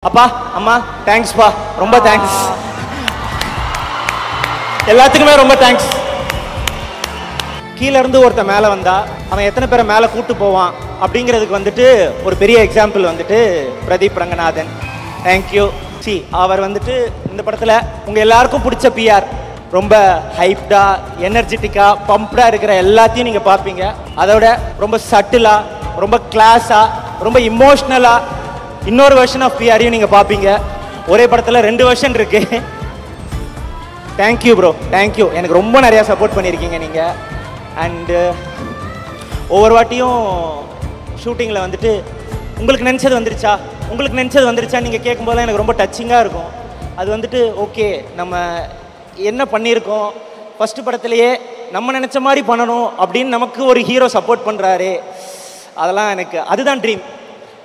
அப்பா அம்மா தேங்க்ஸ் பா, ரொம்ப தேங்க்ஸ். எல்லாத்துக்குமே ரொம்ப தேங்க்ஸ். கீழே இருந்து ஒருத்தன் மேலே வந்தா அவன் எத்தனை பேரை மேலே கூட்டு போவான் அப்படிங்கிறதுக்கு வந்துட்டு ஒரு பெரிய எக்ஸாம்பிள் வந்துட்டு பிரதீப் ரங்கநாதன். தேங்க்யூ. சி அவர் வந்துட்டு இந்த படத்தில் உங்கள் எல்லாருக்கும் பிடிச்ச பிஆர் ரொம்ப ஹைப்டா எனர்ஜெட்டிக்கா பம்ப்டா இருக்கிற எல்லாத்தையும் நீங்கள் பார்ப்பீங்க. அதோட ரொம்ப சட்டிலா ரொம்ப கிளாஸா ரொம்ப இமோஷ்னலா இன்னொரு வெர்ஷன் ஆஃப் பிஆரையும் நீங்கள் பார்ப்பீங்க. ஒரே படத்தில் 2 வெர்ஷன் இருக்கு. Thank you bro, thank you. எனக்கு ரொம்ப நிறையா சப்போர்ட் பண்ணியிருக்கீங்க நீங்கள். அண்டு ஒவ்வொரு வாட்டியும் ஷூட்டிங்கில் வந்துட்டு உங்களுக்கு நினச்சது வந்துருச்சா உங்களுக்கு நினச்சது வந்துருச்சா நீங்கள் கேட்கும்போதெல்லாம் எனக்கு ரொம்ப டச்சிங்காக இருக்கும். அது வந்துட்டு ஓகே நம்ம என்ன பண்ணியிருக்கோம், ஃபஸ்ட்டு படத்துலையே நம்ம நினச்ச மாதிரி பண்ணணும் அப்படின்னு நமக்கு ஒரு ஹீரோ சப்போர்ட் பண்ணுறாரு. அதெல்லாம் எனக்கு அதுதான் ட்ரீம்.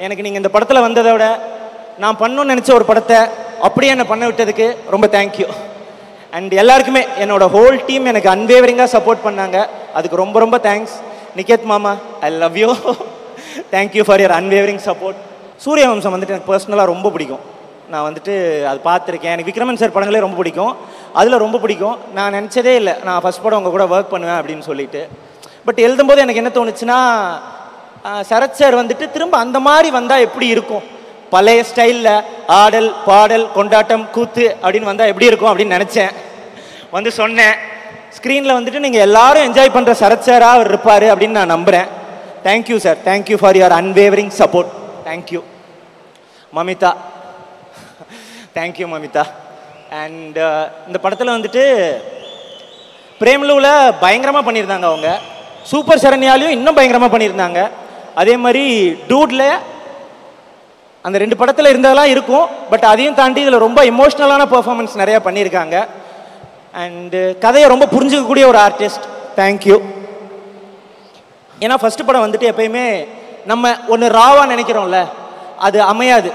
எனக்கு நீங்கள் இந்த படத்தில் வந்ததை விட நான் பண்ணணும்னு நினச்ச ஒரு படத்தை அப்படியே என்னை பண்ண விட்டதுக்கு ரொம்ப தேங்க்யூ. அண்ட் எல்லாருக்குமே என்னோட ஹோல் டீம் எனக்கு அன்வேவரிங்காக சப்போர்ட் பண்ணாங்க. அதுக்கு ரொம்ப ரொம்ப தேங்க்ஸ். நிகேத் மாமா, I love you. Thank you for your unwavering support. Suryavamsam வந்துட்டு எனக்கு பர்சனலாக ரொம்ப பிடிக்கும். நான் வந்துட்டு அது பார்த்துருக்கேன். எனக்கு விக்ரமன் சார் படங்களே ரொம்ப பிடிக்கும். அதில் ரொம்ப பிடிக்கும். நான் நினச்சதே இல்லை நான் ஃபஸ்ட் படம் உங்கள் கூட ஒர்க் பண்ணுவேன் அப்படின்னு சொல்லிட்டு. பட் எழுதும்போது எனக்கு என்ன தோணுச்சுன்னா, சரத் சார் வந்துட்டு திரும்ப அந்த மாதிரி வந்தால் எப்படி இருக்கும், பழைய ஸ்டைலில் ஆடல் பாடல் கொண்டாட்டம் கூத்து அப்படின்னு வந்தால் எப்படி இருக்கும் அப்படின்னு நினச்சேன். வந்து சொன்னேன். ஸ்க்ரீனில் வந்துட்டு நீங்கள் எல்லாரும் என்ஜாய் பண்ணுற சரத் சாராக அவர் இருப்பார் அப்படின்னு நான் நம்புகிறேன். Thank you sir, thank you for your unwavering support. Thank you. Mamitha, thank you Mamitha. And இந்த படத்தில் வந்துட்டு பிரேம்லுவில் பயங்கரமாக பண்ணியிருந்தாங்க. அவங்க சூப்பர் சரண்யாலையும் இன்னும் பயங்கரமாக பண்ணியிருந்தாங்க. அதே மாதிரி டூடில் அந்த 2 படத்தில் இருந்ததெல்லாம் இருக்கும். பட் அதையும் தாண்டி இதில் ரொம்ப எமோஷ்னலான பெர்ஃபார்மன்ஸ் நிறையா பண்ணியிருக்காங்க. அண்டு கதையை ரொம்ப புரிஞ்சுக்கக்கூடிய ஒரு ஆர்டிஸ்ட். தேங்க்யூ. ஏன்னா ஃபஸ்ட்டு படம் வந்துட்டு எப்பயுமே நம்ம ஒன்று ராவாக நினைக்கிறோம்ல, அது அமையாது.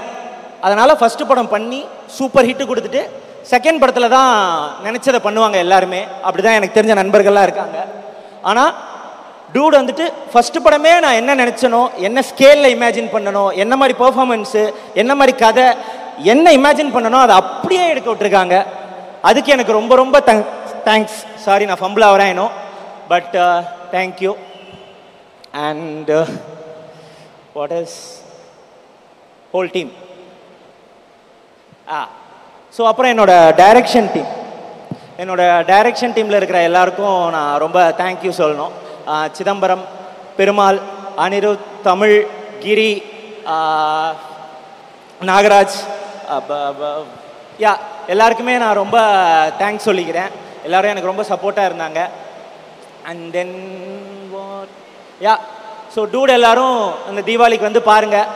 அதனால் ஃபஸ்ட்டு படம் பண்ணி சூப்பர் ஹிட்டு கொடுத்துட்டு செகண்ட் படத்தில் தான் நினச்சதை பண்ணுவாங்க எல்லாருமே. அப்படி தான் எனக்கு தெரிஞ்ச நண்பர்கள்லாம் இருக்காங்க. ஆனால் டூட் வந்துட்டு ஃபஸ்ட்டு படமே நான் என்ன நினச்சனோ, என்ன ஸ்கேலில் இமேஜின் பண்ணனோ, என்ன மாதிரி பெர்ஃபார்மன்ஸு, என்ன மாதிரி கதை, என்ன இமேஜின் பண்ணனோ அதை அப்படியே எடுக்க விட்டுருக்காங்க. அதுக்கு எனக்கு ரொம்ப ரொம்ப தேங்க்ஸ். சாரி நான் ஃபம்பிள் ஆகிறேன், but thank you. And what is whole team. So அப்புறம் என்னோட டைரக்ஷன் டீமில் இருக்கிற எல்லாருக்கும் நான் ரொம்ப தேங்க்யூ சொல்லணும். சிதம்பரம், பெருமாள், அனிருத், தமிழ், கிரி, நாகராஜ், எல்லாருக்குமே நான் ரொம்ப தேங்க்ஸ் சொல்லிக்கிறேன். எல்லோரும் எனக்கு ரொம்ப சப்போர்ட்டாக இருந்தாங்க. அண்ட் தென் ஸோ டூட் எல்லோரும் அந்த தீபாவளிக்கு வந்து பாருங்கள்.